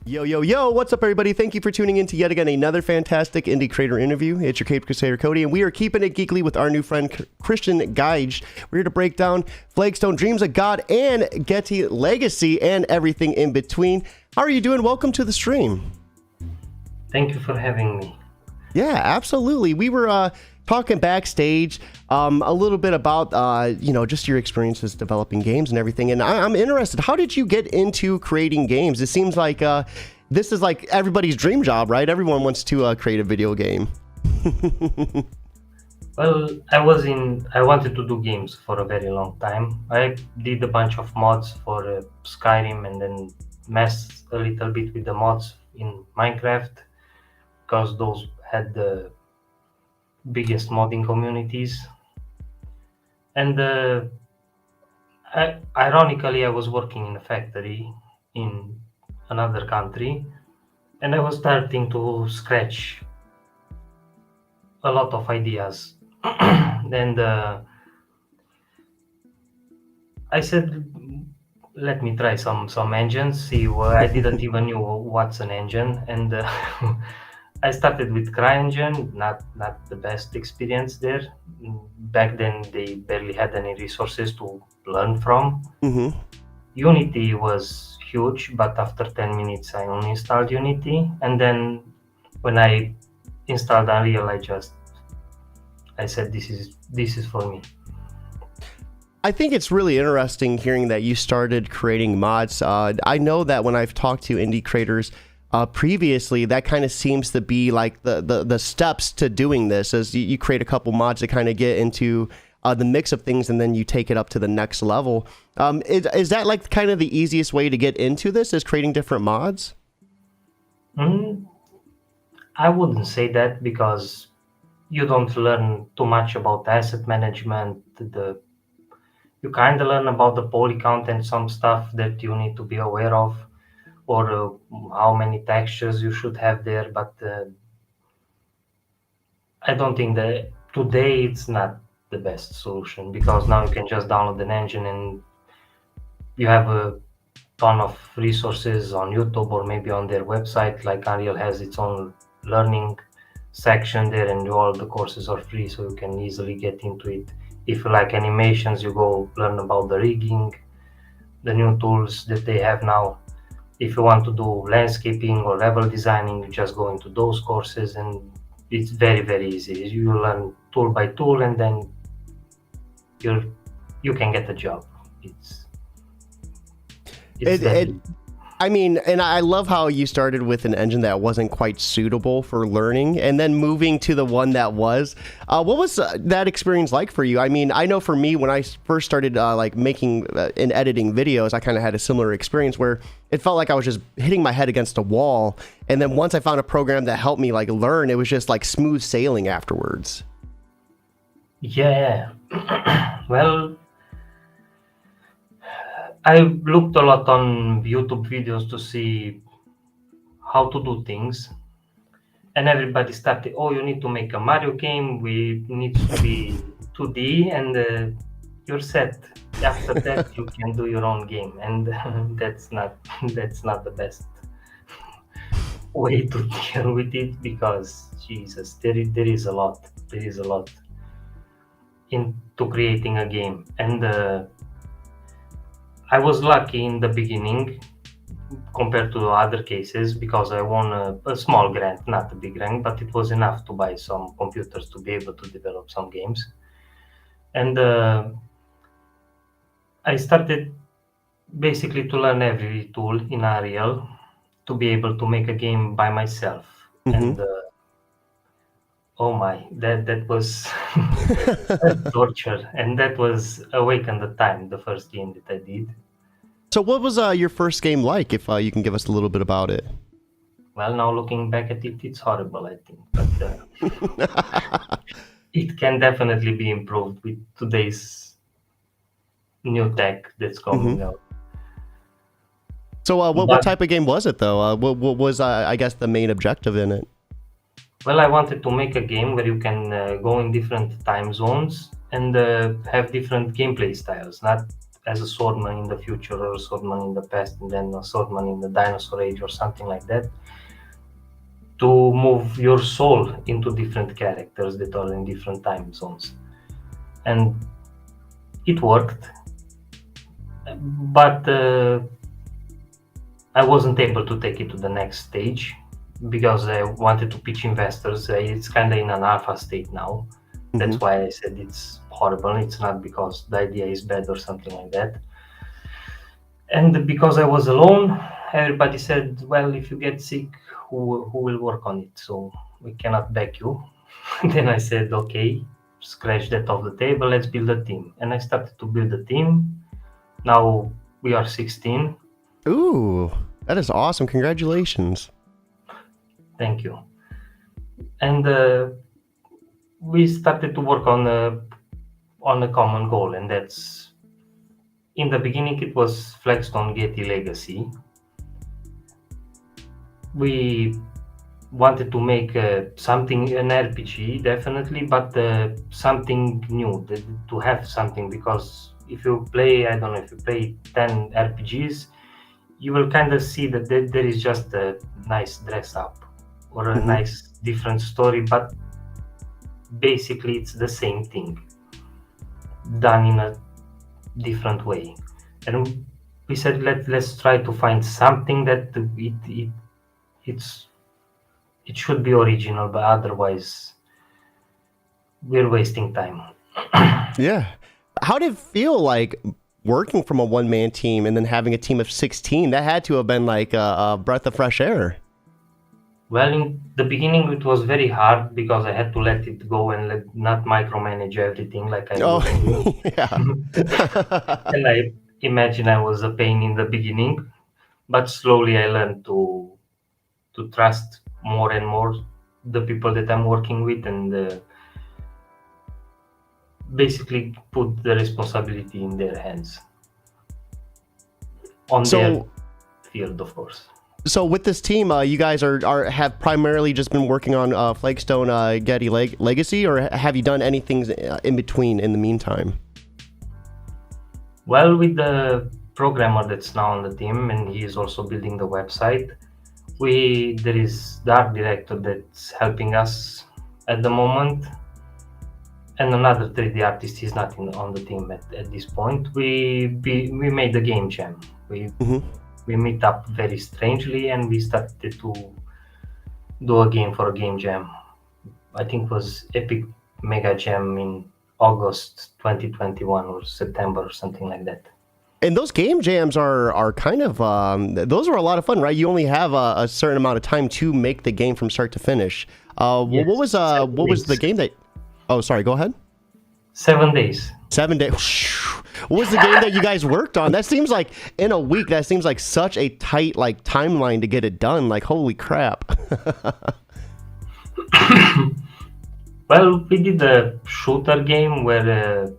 Yo, yo, yo, what's up, everybody? Thank you for tuning in to yet again another fantastic indie creator interview. It's your Cape Crusader Cody, and we are keeping it geekly with our new friend Cristian Gajda. We're here to break down Flagstone, Dreams of God, and getae Legacy, and everything in between. How are you doing? Welcome to the stream. Thank you for having me. Yeah, absolutely. We were talking backstage a little bit about, just your experiences developing games and everything. And I'm interested, how did you get into creating games? It seems like this is like everybody's dream job, right? Everyone wants to create a video game. Well, I wanted to do games for a very long time. I did a bunch of mods for Skyrim and then messed a little bit with the mods in Minecraft because those had the biggest modding communities. And ironically, I was working in a factory in another country, and I was starting to scratch a lot of ideas. And I said, let me try some engines. See, well, I didn't even know what's an engine, and I started with CryEngine. Not the best experience there. Back then, they barely had any resources to learn from. Mm-hmm. Unity was huge, but after 10 minutes, I uninstalled Unity, and then when I installed Unreal, I said, this is for me. I think it's really interesting hearing that you started creating mods. I know that when I've talked to indie creators previously, that kind of seems to be like the steps to doing this, as you create a couple mods to kind of get into the mix of things, and then you take it up to the next level. Is that like kind of the easiest way to get into this, is creating different mods? I wouldn't say that, because you don't learn too much about asset management. You kind of learn about the poly count and some stuff that you need to be aware of, or how many textures you should have there. But I don't think that today it's not the best solution, because now you can just download an engine and you have a ton of resources on YouTube or maybe on their website. Like Unreal has its own learning section there, and all the courses are free, so you can easily get into it. If you like animations, you go learn about the rigging, the new tools that they have now. If you want to do landscaping or level designing, you just go into those courses, and it's very, very easy. You learn tool by tool, and then you can get a job. I mean, and I love how you started with an engine that wasn't quite suitable for learning, and then moving to the one that was. What was that experience like for you? I mean, I know for me, when I first started like making and editing videos, I kind of had a similar experience where it felt like I was just hitting my head against a wall. And then once I found a program that helped me like learn, it was just like smooth sailing afterwards. Yeah. Well, I looked a lot on YouTube videos to see how to do things, and everybody started, oh, you need to make a Mario game, we need to be 2D, and you're set. After that, you can do your own game, and that's not the best way to deal with it, because Jesus, there is a lot into creating a game. And I was lucky in the beginning compared to other cases, because I won a small grant, not a big grant, but it was enough to buy some computers to be able to develop some games. And I started basically to learn every tool in Unreal to be able to make a game by myself. Mm-hmm. And oh my, that was torture, and that was Awaken the Time, the first game that I did. So what was your first game like, if you can give us a little bit about it? Well, now looking back at it, it's horrible, I think, but it can definitely be improved with today's new tech that's coming out. So what type of game was it, though? What was, I guess, the main objective in it? Well, I wanted to make a game where you can go in different time zones and have different gameplay styles. Not as a swordman in the future, or a swordman in the past, and then a swordman in the dinosaur age or something like that, to move your soul into different characters that are in different time zones. And it worked, but I wasn't able to take it to the next stage because I wanted to pitch investors. It's kind of in an alpha state now. That's why I said it's horrible. It's not because the idea is bad or something like that. And because I was alone, everybody said, well, if you get sick, who will work on it? So we cannot back you. Then I said, okay, scratch that off the table. Let's build a team. And I started to build a team. Now we are 16. Ooh, that is awesome. Congratulations. Thank you. And we started to work on a common goal, and that's, in the beginning it was Flagstone Getae Legacy. We wanted to make something, an RPG definitely, but something new, to have something, because if you play, I don't know, if you play 10 RPGs, you will kind of see that there is just a nice dress up or a nice different story, but basically it's the same thing done in a different way. And we said, let's try to find something that it should be original, but otherwise we're wasting time. Yeah. How did it feel like working from a one-man team and then having a team of 16? That had to have been like a breath of fresh air. Well, in the beginning it was very hard because I had to let it go and not micromanage everything like I do. Yeah. And I imagine I was a pain in the beginning, but slowly I learned to trust more and more the people that I'm working with, and basically put the responsibility in their hands, on their field, of course. So with this team, you guys have primarily just been working on Flagstone Gacriva Legacy, or have you done anything in between in the meantime? Well, with the programmer that's now on the team, and he is also building the website, there is the art director that's helping us at the moment, and another 3D artist is not on the team at this point. We made the game jam. We meet up very strangely, and we started to do a game for a game jam. I think it was Epic Mega Jam in August 2021 or September or something like that. And those game jams are kind of those are a lot of fun, right? You only have a certain amount of time to make the game from start to finish. Yes, what was the game that? Oh, sorry. Go ahead. 7 days. 7 days. What was the game that you guys worked on? That seems like in a week. That seems like such a tight timeline to get it done. Like, holy crap. Well, we did a shooter game where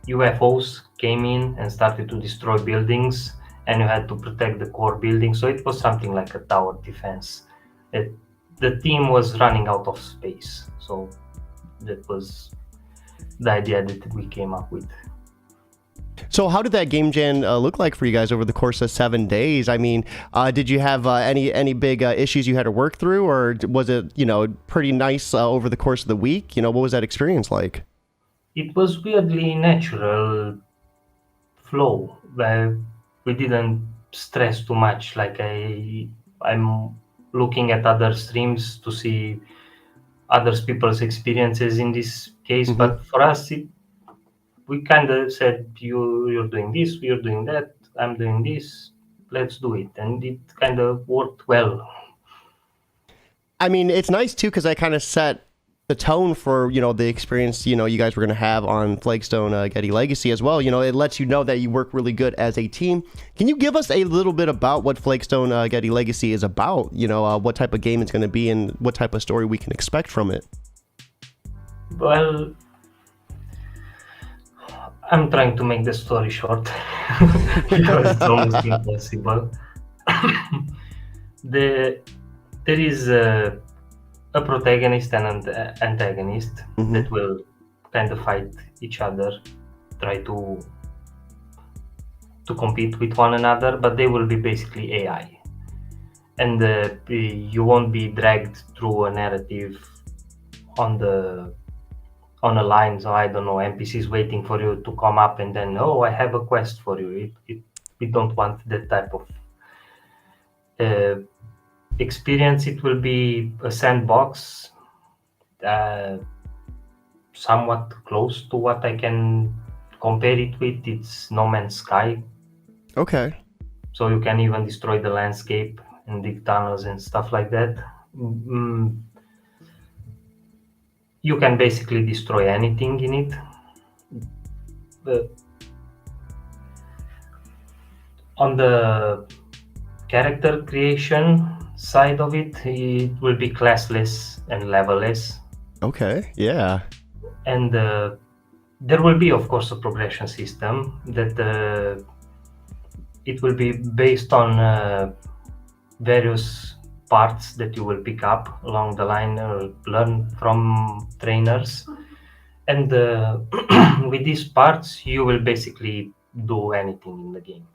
UFOs came in and started to destroy buildings, and you had to protect the core building. So it was something like a tower defense. The team was running out of space. So that was the idea that we came up with. So how did that game jam look like for you guys over the course of 7 days? I mean, did you have any big issues you had to work through, or was it, pretty nice over the course of the week? What was that experience like? It was weirdly natural flow. We didn't stress too much. Like I'm looking at other streams to see other people's experiences in this case, but for us, we kind of said, you're doing this, we're doing that, I'm doing this, let's do it. And it kind of worked well. I mean, it's nice too, because I kind of set the tone for, the experience, you guys were going to have on Flagstone Gacriva Legacy as well. It lets you know that you work really good as a team. Can you give us a little bit about what Flagstone Gacriva Legacy is about? What type of game it's going to be and what type of story we can expect from it? Well, I'm trying to make the story short because it's almost impossible. There is a protagonist and an antagonist that will kind of fight each other try to compete with one another, but they will be basically AI, and you won't be dragged through a narrative on a line. So I don't know, NPCs waiting for you to come up and then, oh, I have a quest for you. We don't want that type of experience. It will be a sandbox, somewhat close to what I can compare it with. It's No Man's Sky. Okay. So you can even destroy the landscape and dig tunnels and stuff like that. You can basically destroy anything in it. On the character creation side of it, it will be classless and levelless. Okay, yeah. And there will be, of course, a progression system that it will be based on various parts that you will pick up along the line or learn from trainers. And with these parts, you will basically do anything in the game.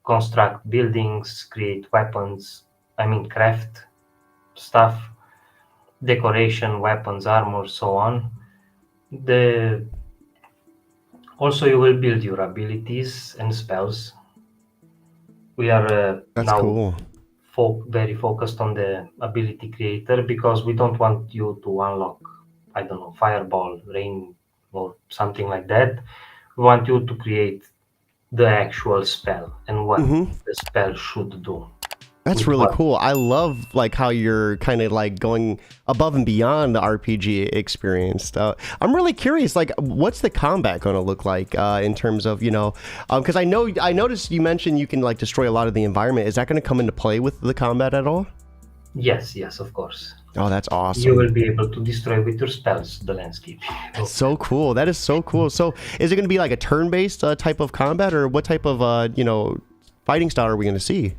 Construct buildings, create weapons, craft stuff, decoration, weapons, armor, so on. Also, you will build your abilities and spells. We are That's now cool. very focused on the ability creator, because we don't want you to unlock, I don't know, fireball, rain, or something like that. We want you to create the actual spell and what the spell should do. That's really cool. I love like how you're kind of like going above and beyond the RPG experience. I'm really curious, like, what's the combat going to look like in terms of, because I noticed you mentioned you can like destroy a lot of the environment. Is that going to come into play with the combat at all? Yes, of course. Oh, that's awesome. You will be able to destroy with your spells the landscape. That's so cool. That is so cool. So is it going to be like a turn-based type of combat, or what type of, fighting style are we going to see?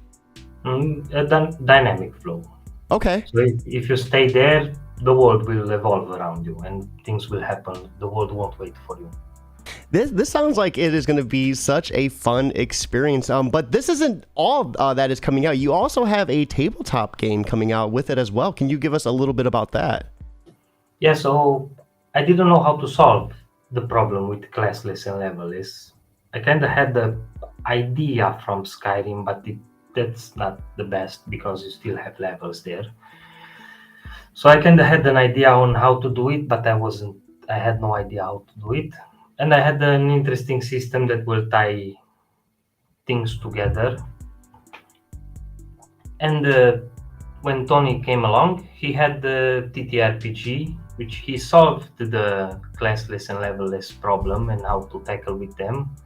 A dynamic flow. Okay. So if you stay there, the world will evolve around you and things will happen. The world won't wait for you. This sounds like it is going to be such a fun experience. But this isn't all that is coming out. You also have a tabletop game coming out with it as well. Can you give us a little bit about that? Yeah, so I didn't know how to solve the problem with classless and levelless. I kind of had the idea from Skyrim, but that's not the best because you still have levels there. So I kind of had an idea on how to do it, but I had no idea how to do it. And I had an interesting system that will tie things together. And when Tony came along, he had the ttrpg, which he solved the classless and levelless problem and how to tackle with them.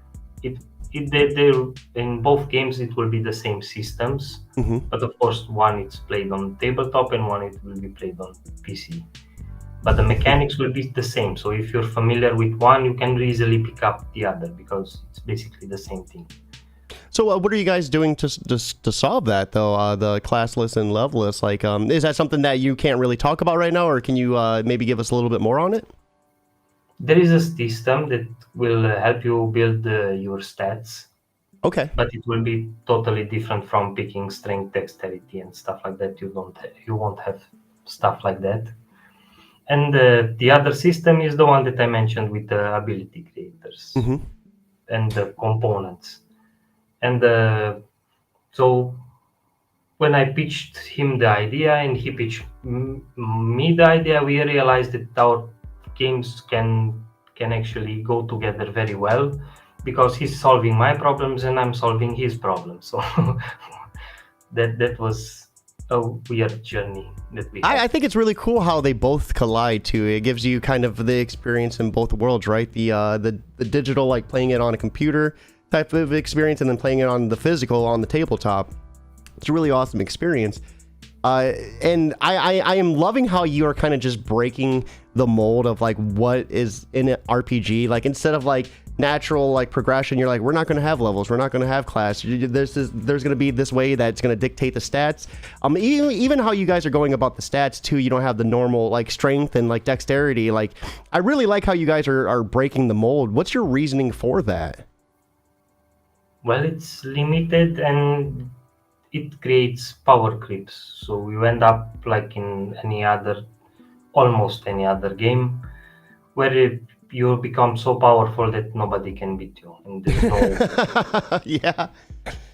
In both games it will be the same systems, but of course one it's played on tabletop and one it will be played on PC. But the mechanics will be the same. So if you're familiar with one, you can easily pick up the other because it's basically the same thing. So what are you guys doing to solve that though? The classless and levelless, like, is that something that you can't really talk about right now, or can you maybe give us a little bit more on it? There is a system that will help you build your stats. Okay. But it will be totally different from picking strength, dexterity, and stuff like that. You won't have stuff like that. And the other system is the one that I mentioned with the ability creators and the components. And so when I pitched him the idea and he pitched me the idea, we realized that our games can actually go together very well, because he's solving my problems and I'm solving his problems. So that was a weird journey that we had. I think it's really cool how they both collide too. It gives you kind of the experience in both worlds, right? The digital, like playing it on a computer type of experience, and then playing it on the physical on the tabletop. It's a really awesome experience. And I am loving how you are kind of just breaking the mold of like what is in an RPG. Like, instead of like natural like progression. You're like, we're not going to have levels, we're not going to have class. There's going to be this way that's going to dictate the stats. Even how you guys are going about the stats too. You don't have the normal like strength and like dexterity. Like, I really like how you guys are breaking the mold. What's your reasoning for that? Well, it's limited and it creates power creeps. So you end up like in almost any other game, where you become so powerful that nobody can beat you, and there's no. Yeah.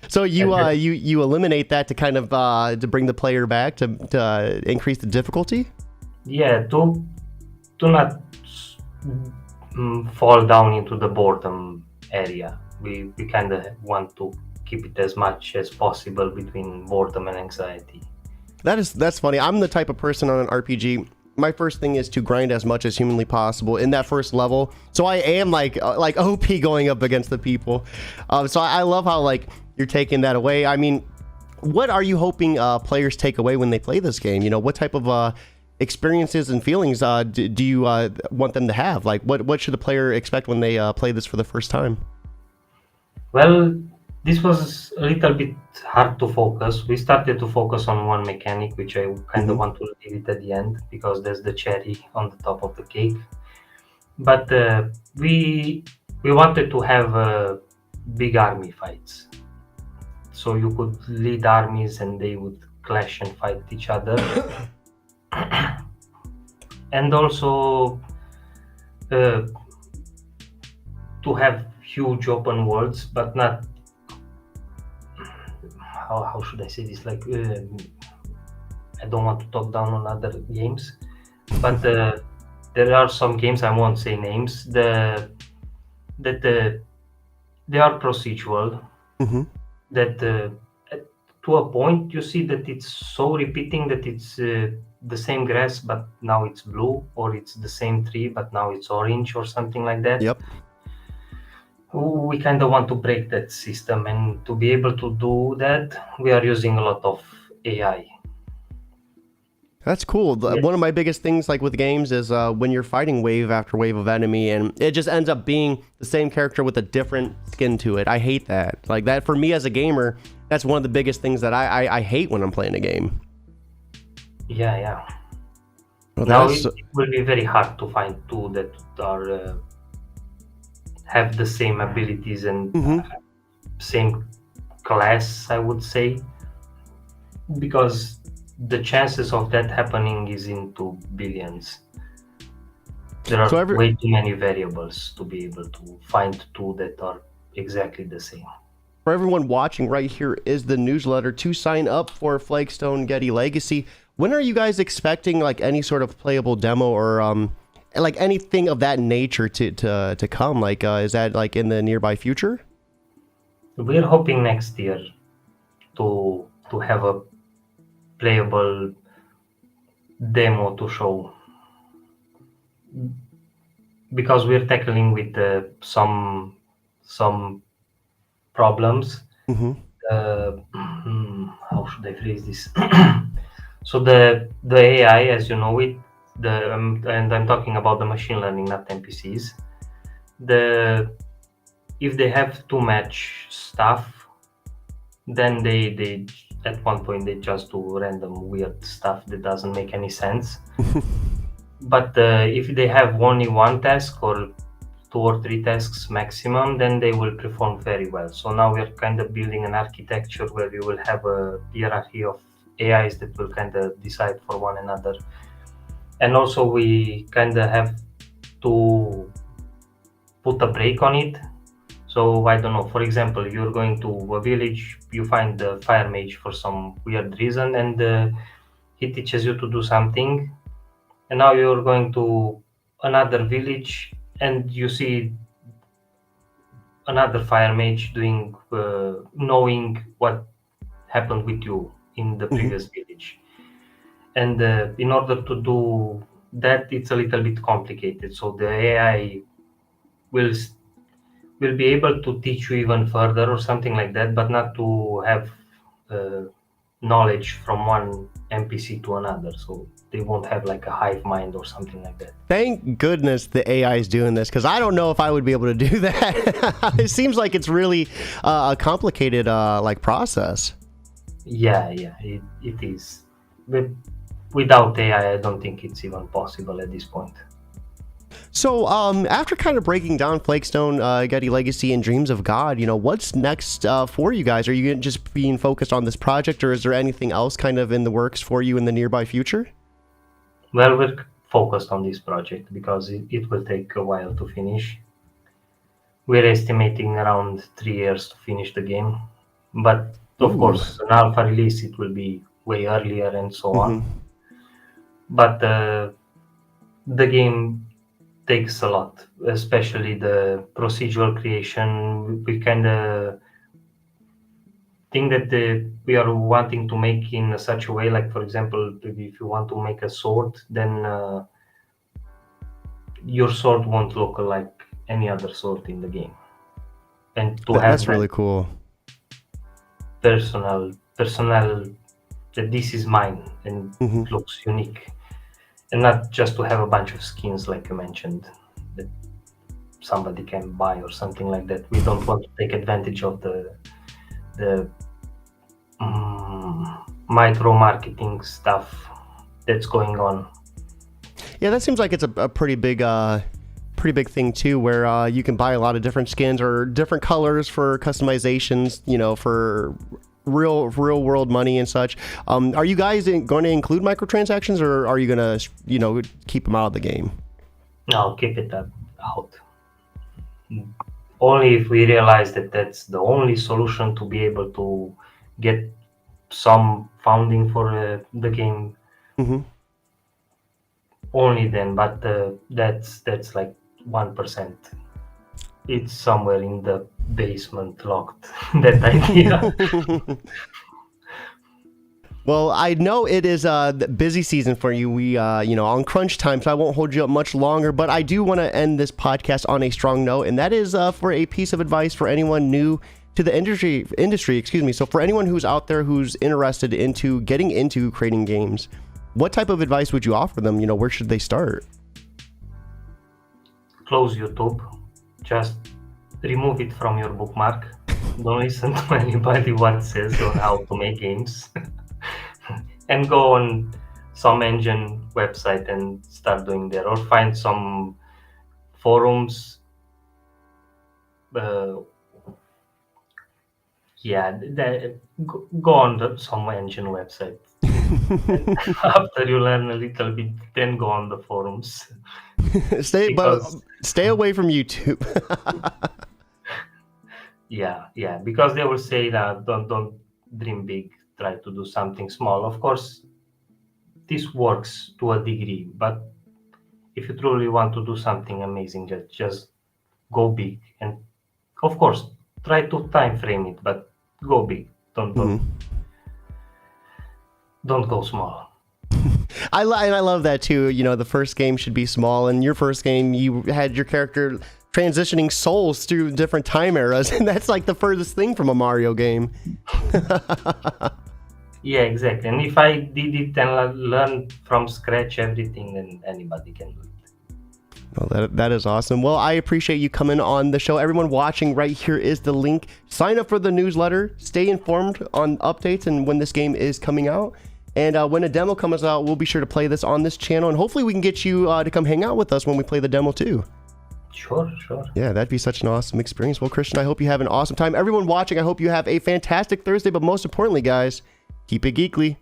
So you eliminate that to kind of to bring the player back to increase the difficulty. Yeah, to not fall down into the boredom area. We kind of want to keep it as much as possible between boredom and anxiety. That's funny. I'm the type of person on an RPG. My first thing is to grind as much as humanly possible in that first level. So I am like OP going up against the people. So I love how like you're taking that away. I mean, what are you hoping players take away when they play this game? You know, what type of experiences and feelings do you want them to have? Like, what should a player expect when they play this for the first time? Well, this was a little bit hard to focus. We started to focus on one mechanic, which I kind of want to leave it at the end because there's the cherry on the top of the cake. But we wanted to have big army fights, so you could lead armies and they would clash and fight each other, and also to have huge open worlds, but not. How should I say this? Like, I don't want to talk down on other games, but there are some games, I won't say names, that they are procedural. That to a point you see that it's so repeating that it's the same grass but now it's blue, or it's the same tree but now it's orange, or something like that. Yep. We kind of want to break that system, and to be able to do that, we are using a lot of AI. That's cool. Yes. One of my biggest things like with games is when you're fighting wave after wave of enemy and it just ends up being the same character with a different skin to it. I hate that. Like that for me as a gamer, that's one of the biggest things that I hate when I'm playing a game. Yeah. Well, now it will be very hard to find two that are have the same abilities and same class, I would say, because the chances of that happening is into billions. There are way too many variables to be able to find two that are exactly the same. For everyone watching, right here is the newsletter to sign up for Flagstone Getae Legacy. When are you guys expecting like any sort of playable demo or like anything of that nature to come? Like is that like in the nearby future? We're hoping next year to have a playable demo to show, because we're tackling with some problems. How should I phrase this? So the AI, as you know it, and I'm talking about the machine learning, not NPCs. If they have too much stuff, then they at one point they just do random weird stuff that doesn't make any sense. But if they have only one task or 2 or 3 tasks maximum, then they will perform very well. So now we're kind of building an architecture where we will have a hierarchy of AIs that will kind of decide for one another. And also we kind of have to put a break on it. So I don't know, for example, you're going to a village, you find the fire mage for some weird reason, and he teaches you to do something, and now you're going to another village and you see another fire mage doing knowing what happened with you in the previous village, and in order to do that, it's a little bit complicated. So the AI will be able to teach you even further or something like that, but not to have knowledge from one NPC to another, so they won't have like a hive mind or something like that. Thank goodness the AI is doing this, because I don't know if I would be able to do that. It seems like it's really a complicated like process. Yeah, it is. But without AI, I don't think it's even possible at this point. So after kind of breaking down Flagstone, Gajda Legacy, and Dreams of God, what's next for you guys? Are you just being focused on this project, or is there anything else kind of in the works for you in the nearby future? Well, we're focused on this project because it will take a while to finish. We're estimating around 3 years to finish the game. But of course, an alpha release, it will be way earlier and so on. But the game takes a lot, especially the procedural creation. We kind of think that we are wanting to make in such a way, like for example, if you want to make a sword, then your sword won't look like any other sword in the game, and to have that's really cool. Personal that this is mine and it looks unique, and not just to have a bunch of skins like you mentioned that somebody can buy or something like that. We don't want to take advantage of the micro marketing stuff that's going on. Yeah, that seems like it's a pretty big thing too, where you can buy a lot of different skins or different colors for customizations, for real world money and such. Are you guys going to include microtransactions, or are you going to, keep them out of the game? No, keep it out. Only if we realize that that's the only solution to be able to get some funding for the game. Only then, but that's like 1%. It's somewhere in the basement locked, that idea. Well, I know it is a busy season for you. We, on crunch time, so I won't hold you up much longer. But I do want to end this podcast on a strong note, and that is for a piece of advice for anyone new to the industry. So for anyone who's out there who's interested into getting into creating games, what type of advice would you offer them? Where should they start? Close YouTube. Just remove it from your bookmark. Don't listen to anybody what says on how to make games. And go on some engine website and start doing there, or find some forums. Go on some engine website. After you learn a little bit, then go on the forums. Stay away from YouTube. Yeah, because they will say that don't dream big, try to do something small. Of course, this works to a degree, but if you truly want to do something amazing, just go big. And of course, try to time frame it, but go big. Don't go small. I love that too. The first game should be small, and your first game, you had your character transitioning souls through different time eras, and that's like the furthest thing from a Mario game. Yeah, exactly. And if I did it and learn from scratch everything, then anybody can do it. Well, that is awesome. Well, I appreciate you coming on the show. Everyone watching, right here is the link. Sign up for the newsletter. Stay informed on updates and when this game is coming out. And when a demo comes out, we'll be sure to play this on this channel. And hopefully we can get you to come hang out with us when we play the demo too. Sure. Yeah, that'd be such an awesome experience. Well, Cristian, I hope you have an awesome time. Everyone watching, I hope you have a fantastic Thursday. But most importantly, guys, keep it geekly.